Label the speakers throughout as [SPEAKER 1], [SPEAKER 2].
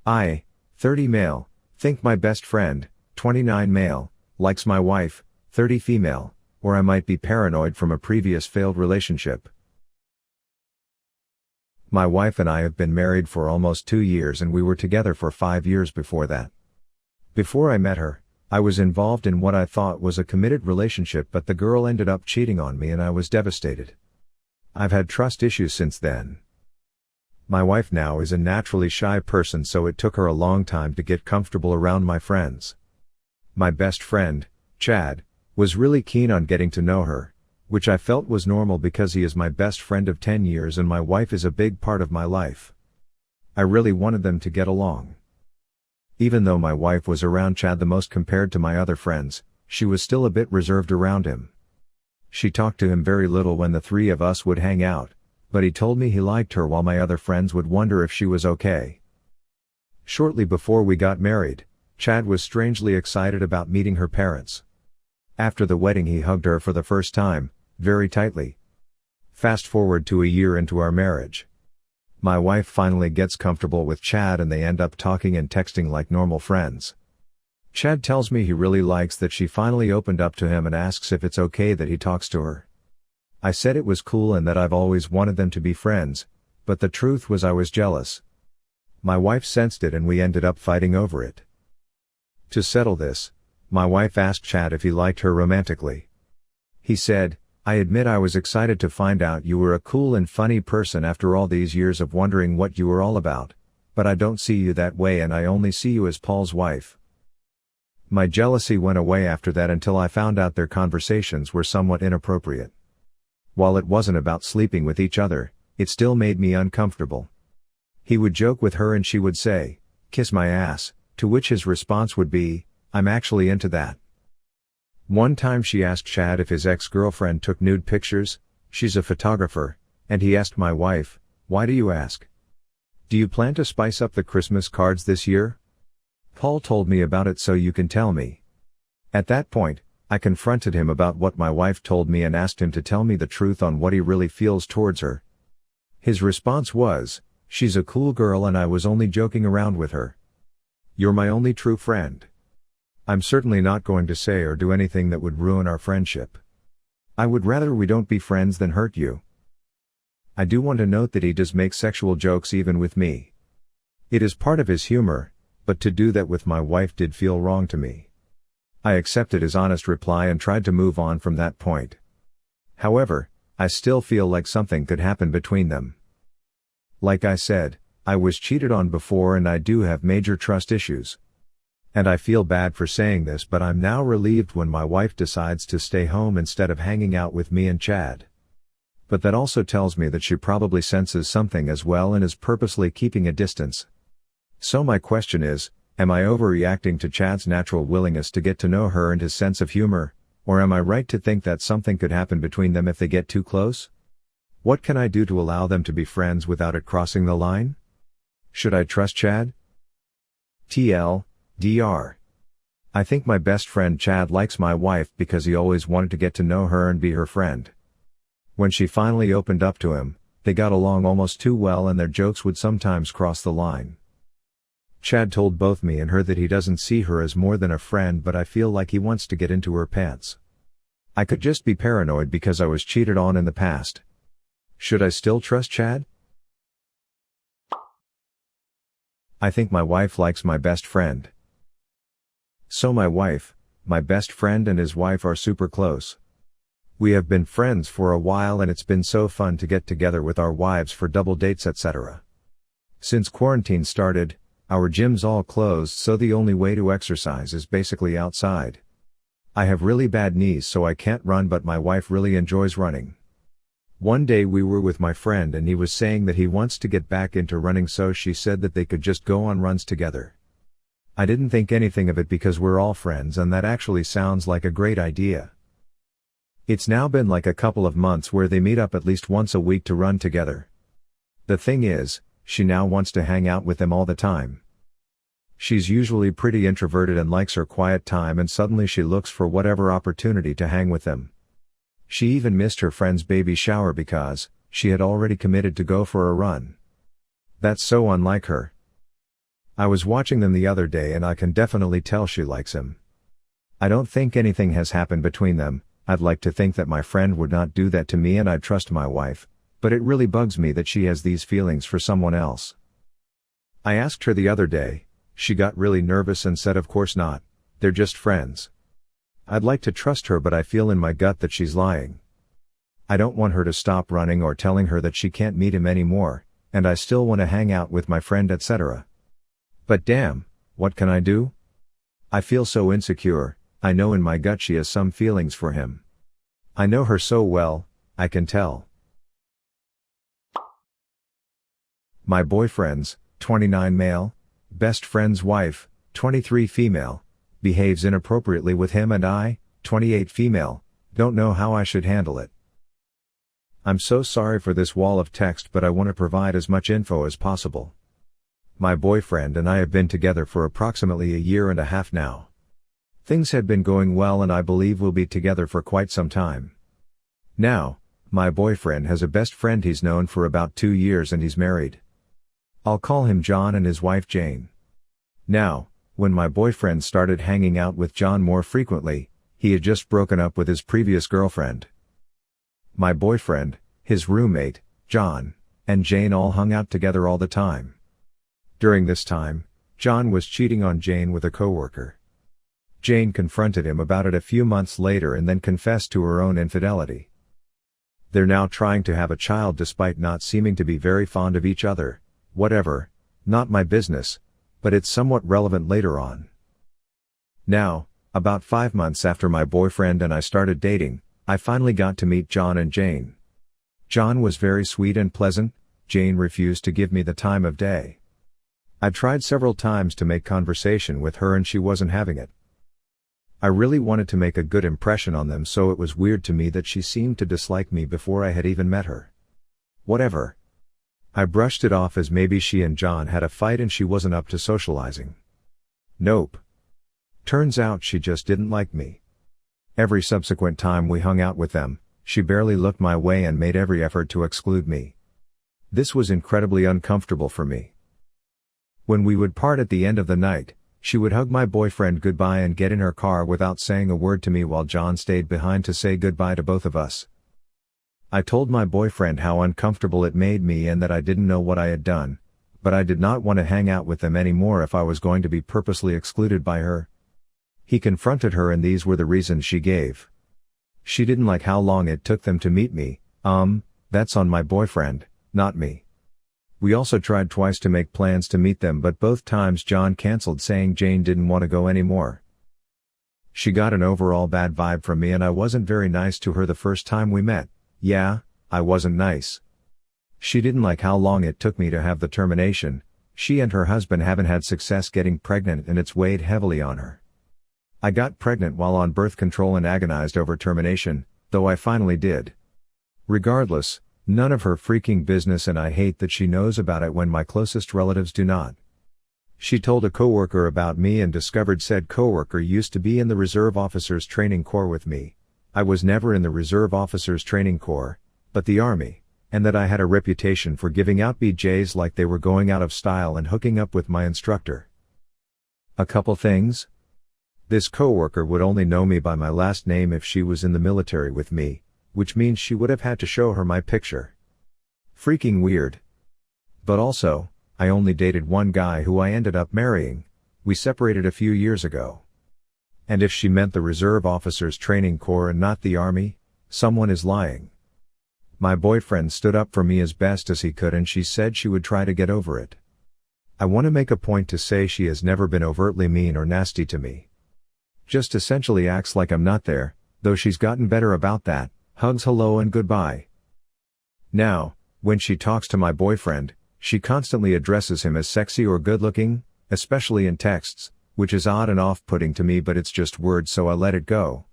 [SPEAKER 1] I, 30 male, think my best friend, 29 male, likes my wife, 30 female, or I might be paranoid from a previous failed relationship. My wife and I have been married for almost 2 years and we were together for 5 years before that. Before I met her, I was involved in what I thought was a committed relationship, but the girl ended up cheating on me and I was devastated. I've had trust issues since then. My wife now is a naturally shy person, so it took her a long time to get comfortable around my friends. My best friend, Chad, was really keen on getting to know her, which I felt was normal because he is my best friend of 10 years and my wife is a big part of my life. I really wanted them to get along. Even though my wife was around Chad the most compared to my other friends, she was still a bit reserved around him. She talked to him very little when the three of us would hang out, but he told me he liked her while my other friends would wonder if she was okay. Shortly before we got married, Chad was strangely excited about meeting her parents. After the wedding he hugged her for the first time, very tightly. Fast forward to a year into our marriage. My wife finally gets comfortable with Chad and they end up talking and texting like normal friends. Chad tells me he really likes that she finally opened up to him and asks if it's okay that he talks to her. I said it was cool and that I've always wanted them to be friends, but the truth was I was jealous. My wife sensed it and we ended up fighting over it. To settle this, my wife asked Chad if he liked her romantically. He said, "I admit I was excited to find out you were a cool and funny person after all these years of wondering what you were all about, but I don't see you that way and I only see you as Paul's wife." My jealousy went away after that until I found out their conversations were somewhat inappropriate. While it wasn't about sleeping with each other, it still made me uncomfortable. He would joke with her and she would say, "Kiss my ass," to which his response would be, "I'm actually into that." One time she asked Chad if his ex-girlfriend took nude pictures. She's a photographer, and he asked my wife, "Why do you ask? Do you plan to spice up the Christmas cards this year? Paul told me about it so you can tell me." At that point, I confronted him about what my wife told me and asked him to tell me the truth on what he really feels towards her. His response was, "She's a cool girl and I was only joking around with her. You're my only true friend. I'm certainly not going to say or do anything that would ruin our friendship. I would rather we don't be friends than hurt you." I do want to note that he does make sexual jokes even with me. It is part of his humor, but to do that with my wife did feel wrong to me. I accepted his honest reply and tried to move on from that point. However, I still feel like something could happen between them. Like I said, I was cheated on before and I do have major trust issues. And I feel bad for saying this, but I'm now relieved when my wife decides to stay home instead of hanging out with me and Chad. But that also tells me that she probably senses something as well and is purposely keeping a distance. So my question is, am I overreacting to Chad's natural willingness to get to know her and his sense of humor, or am I right to think that something could happen between them if they get too close? What can I do to allow them to be friends without it crossing the line? Should I trust Chad? TL.DR. I think my best friend Chad likes my wife because he always wanted to get to know her and be her friend. When she finally opened up to him, they got along almost too well and their jokes would sometimes cross the line. Chad told both me and her that he doesn't see her as more than a friend, but I feel like he wants to get into her pants. I could just be paranoid because I was cheated on in the past. Should I still trust Chad? I think my wife likes my best friend. So my wife, my best friend and his wife are super close. We have been friends for a while and it's been so fun to get together with our wives for double dates, etc. Since quarantine started, our gym's all closed, so the only way to exercise is basically outside. I have really bad knees so I can't run, but my wife really enjoys running. One day we were with my friend and he was saying that he wants to get back into running, so she said that they could just go on runs together. I didn't think anything of it because we're all friends and that actually sounds like a great idea. It's now been like a couple of months where they meet up at least once a week to run together. The thing is, she now wants to hang out with them all the time. She's usually pretty introverted and likes her quiet time, and suddenly she looks for whatever opportunity to hang with them. She even missed her friend's baby shower because she had already committed to go for a run. That's so unlike her. I was watching them the other day and I can definitely tell she likes him. I don't think anything has happened between them. I'd like to think that my friend would not do that to me and I'd trust my wife, but it really bugs me that she has these feelings for someone else. I asked her the other day. She got really nervous and said of course not, they're just friends. I'd like to trust her but I feel in my gut that she's lying. I don't want her to stop running or telling her that she can't meet him anymore, and I still want to hang out with my friend etc. But damn, what can I do? I feel so insecure. I know in my gut she has some feelings for him. I know her so well, I can tell. My boyfriend's, 29 male, best friend's wife, 23 female, behaves inappropriately with him and I, 28 female, don't know how I should handle it. I'm so sorry for this wall of text but I want to provide as much info as possible. My boyfriend and I have been together for approximately a year and a half now. Things have been going well and I believe we'll be together for quite some time. Now, my boyfriend has a best friend he's known for about 2 years and he's married. I'll call him John and his wife Jane. Now, when my boyfriend started hanging out with John more frequently, he had just broken up with his previous girlfriend. My boyfriend, his roommate, John, and Jane all hung out together all the time. During this time, John was cheating on Jane with a coworker. Jane confronted him about it a few months later and then confessed to her own infidelity. They're now trying to have a child despite not seeming to be very fond of each other. Whatever, not my business, but it's somewhat relevant later on. Now, about 5 months after my boyfriend and I started dating, I finally got to meet John and Jane. John was very sweet and pleasant. Jane refused to give me the time of day. I tried several times to make conversation with her and she wasn't having it. I really wanted to make a good impression on them so it was weird to me that she seemed to dislike me before I had even met her. Whatever. I brushed it off as maybe she and John had a fight and she wasn't up to socializing. Nope. Turns out she just didn't like me. Every subsequent time we hung out with them, she barely looked my way and made every effort to exclude me. This was incredibly uncomfortable for me. When we would part at the end of the night, she would hug my boyfriend goodbye and get in her car without saying a word to me while John stayed behind to say goodbye to both of us. I told my boyfriend how uncomfortable it made me and that I didn't know what I had done, but I did not want to hang out with them anymore if I was going to be purposely excluded by her. He confronted her and these were the reasons she gave. She didn't like how long it took them to meet me. That's on my boyfriend, not me. We also tried twice to make plans to meet them but both times John canceled saying Jane didn't want to go anymore. She got an overall bad vibe from me and I wasn't very nice to her the first time we met. Yeah, I wasn't nice. She didn't like how long it took me to have the termination. She and her husband haven't had success getting pregnant and it's weighed heavily on her. I got pregnant while on birth control and agonized over termination, though I finally did. Regardless, none of her freaking business and I hate that she knows about it when my closest relatives do not. She told a coworker about me and discovered said coworker used to be in the Reserve Officers Training Corps with me. I was never in the Reserve Officers Training Corps, but the Army, and that I had a reputation for giving out BJs like they were going out of style and hooking up with my instructor. A couple things. This coworker would only know me by my last name if she was in the military with me, which means she would have had to show her my picture. Freaking weird. But also, I only dated one guy who I ended up marrying. We separated a few years ago. And if she meant the Reserve Officers Training Corps and not the Army, someone is lying. My boyfriend stood up for me as best as he could and she said she would try to get over it. I want to make a point to say she has never been overtly mean or nasty to me. Just essentially acts like I'm not there, though she's gotten better about that. Hugs hello and goodbye. Now, when she talks to my boyfriend, she constantly addresses him as sexy or good looking, especially in texts, which is odd and off-putting to me but it's just words so I let it go.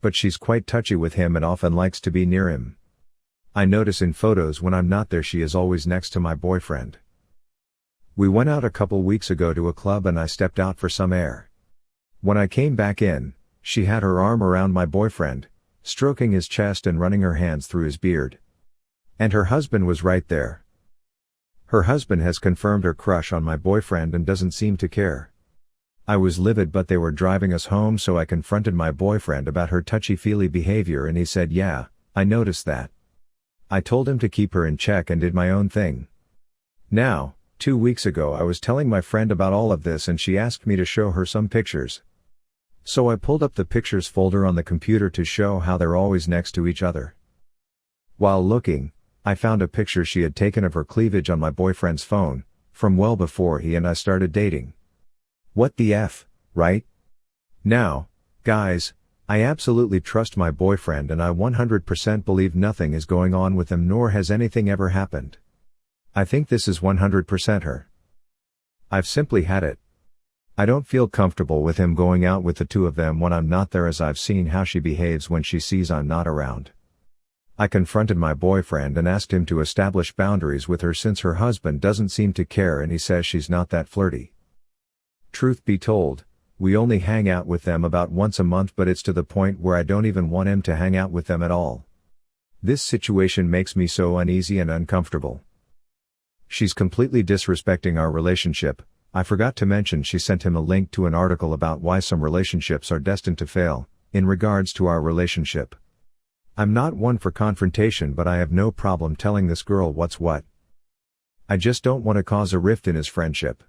[SPEAKER 1] But she's quite touchy with him and often likes to be near him. I notice in photos when I'm not there she is always next to my boyfriend. We went out a couple weeks ago to a club and I stepped out for some air. When I came back in, she had her arm around my boyfriend, stroking his chest and running her hands through his beard. And her husband was right there. Her husband has confirmed her crush on my boyfriend and doesn't seem to care. I was livid, but they were driving us home, so I confronted my boyfriend about her touchy-feely behavior and he said, "Yeah, I noticed that." I told him to keep her in check and did my own thing. Now, 2 weeks ago I was telling my friend about all of this and she asked me to show her some pictures. So I pulled up the pictures folder on the computer to show how they're always next to each other. While looking, I found a picture she had taken of her cleavage on my boyfriend's phone, from well before he and I started dating. What the F, right? Now, guys, I absolutely trust my boyfriend and I 100% believe nothing is going on with him, nor has anything ever happened. I think this is 100% her. I've simply had it. I don't feel comfortable with him going out with the two of them when I'm not there, as I've seen how she behaves when she sees I'm not around. I confronted my boyfriend and asked him to establish boundaries with her since her husband doesn't seem to care and he says she's not that flirty. Truth be told, we only hang out with them about once a month, but it's to the point where I don't even want him to hang out with them at all. This situation makes me so uneasy and uncomfortable. She's completely disrespecting our relationship. I forgot to mention she sent him a link to an article about why some relationships are destined to fail, in regards to our relationship. I'm not one for confrontation, but I have no problem telling this girl what's what. I just don't want to cause a rift in his friendship.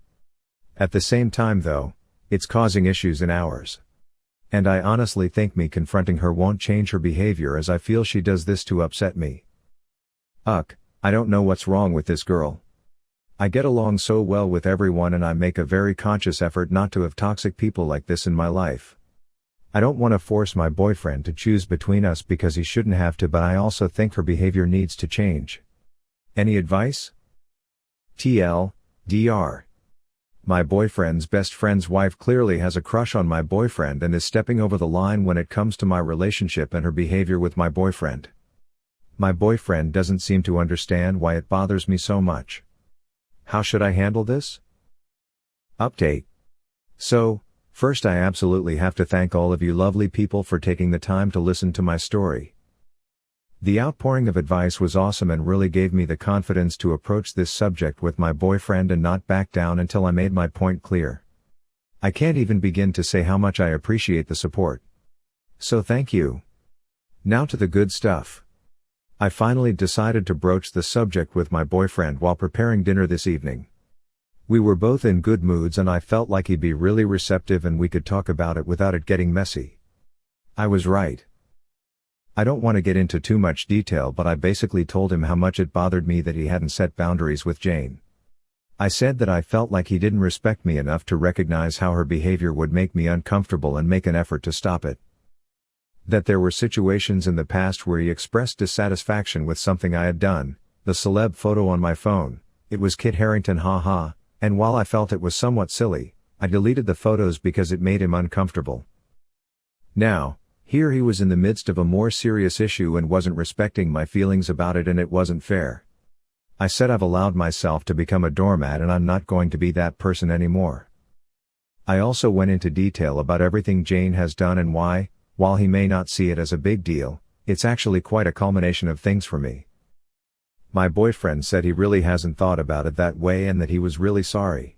[SPEAKER 1] At the same time though, it's causing issues in ours. And I honestly think me confronting her won't change her behavior, as I feel she does this to upset me. I don't know what's wrong with this girl. I get along so well with everyone and I make a very conscious effort not to have toxic people like this in my life. I don't want to force my boyfriend to choose between us because he shouldn't have to, but I also think her behavior needs to change. Any advice? TL, Dr. My boyfriend's best friend's wife clearly has a crush on my boyfriend and is stepping over the line when it comes to my relationship and her behavior with my boyfriend. My boyfriend doesn't seem to understand why it bothers me so much. How should I handle this? Update. So, first I absolutely have to thank all of you lovely people for taking the time to listen to my story. The outpouring of advice was awesome and really gave me the confidence to approach this subject with my boyfriend and not back down until I made my point clear. I can't even begin to say how much I appreciate the support. So thank you. Now to the good stuff. I finally decided to broach the subject with my boyfriend while preparing dinner this evening. We were both in good moods and I felt like he'd be really receptive and we could talk about it without it getting messy. I was right. I don't want to get into too much detail, but I basically told him how much it bothered me that he hadn't set boundaries with Jane. I said that I felt like he didn't respect me enough to recognize how her behavior would make me uncomfortable and make an effort to stop it. That there were situations in the past where he expressed dissatisfaction with something I had done, the celeb photo on my phone, it was Kit Harington haha, and while I felt it was somewhat silly, I deleted the photos because it made him uncomfortable. Now, here he was in the midst of a more serious issue and wasn't respecting my feelings about it, and it wasn't fair. I said I've allowed myself to become a doormat and I'm not going to be that person anymore. I also went into detail about everything Jane has done and why, while he may not see it as a big deal, it's actually quite a culmination of things for me. My boyfriend said he really hasn't thought about it that way and that he was really sorry.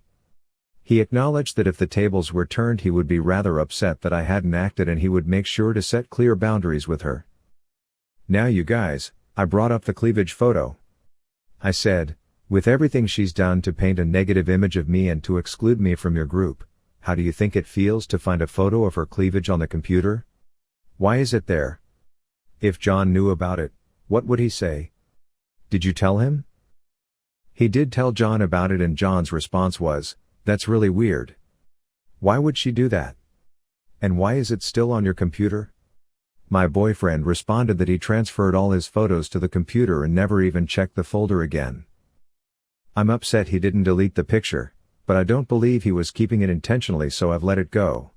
[SPEAKER 1] He acknowledged that if the tables were turned he would be rather upset that I hadn't acted and he would make sure to set clear boundaries with her. Now you guys, I brought up the cleavage photo. I said, with everything she's done to paint a negative image of me and to exclude me from your group, how do you think it feels to find a photo of her cleavage on the computer? Why is it there? If John knew about it, what would he say? Did you tell him? He did tell John about it and John's response was, "That's really weird. Why would she do that? And why is it still on your computer?" My boyfriend responded that he transferred all his photos to the computer and never even checked the folder again. I'm upset he didn't delete the picture, but I don't believe he was keeping it intentionally, so I've let it go.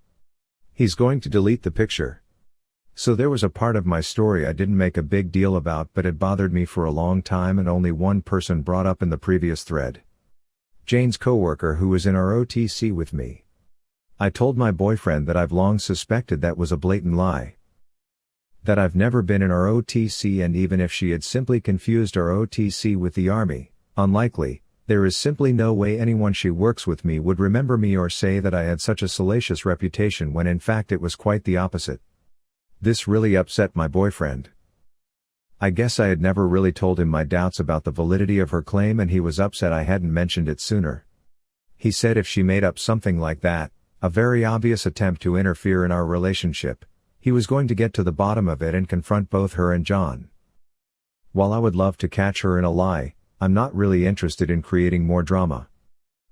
[SPEAKER 1] He's going to delete the picture. So there was a part of my story I didn't make a big deal about, but it bothered me for a long time and only one person brought up in the previous thread. Jane's coworker who was in our OTC with me. I told my boyfriend that I've long suspected that was a blatant lie. That I've never been in our OTC, and even if she had simply confused our OTC with the army, unlikely, There is simply no way anyone she works with me would remember me or say that I had such a salacious reputation when in fact it was quite the opposite. This really upset my boyfriend. I guess I had never really told him my doubts about the validity of her claim and he was upset I hadn't mentioned it sooner. He said if she made up something like that, a very obvious attempt to interfere in our relationship, he was going to get to the bottom of it and confront both her and John. While I would love to catch her in a lie, I'm not really interested in creating more drama.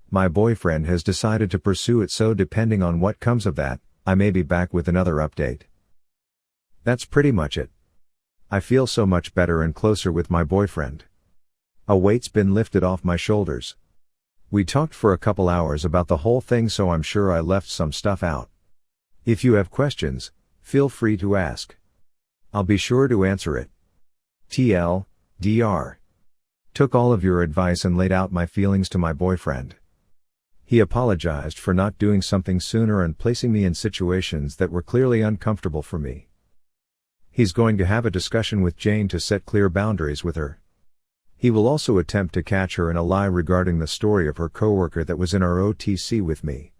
[SPEAKER 1] My boyfriend has decided to pursue it, so depending on what comes of that, I may be back with another update. That's pretty much it. I feel so much better and closer with my boyfriend. A weight's been lifted off my shoulders. We talked for a couple hours about the whole thing, so I'm sure I left some stuff out. If you have questions, feel free to ask. I'll be sure to answer it. TL, Dr. Took all of your advice and laid out my feelings to my boyfriend. He apologized for not doing something sooner and placing me in situations that were clearly uncomfortable for me. He's going to have a discussion with Jane to set clear boundaries with her. He will also attempt to catch her in a lie regarding the story of her coworker that was in our OTC with me.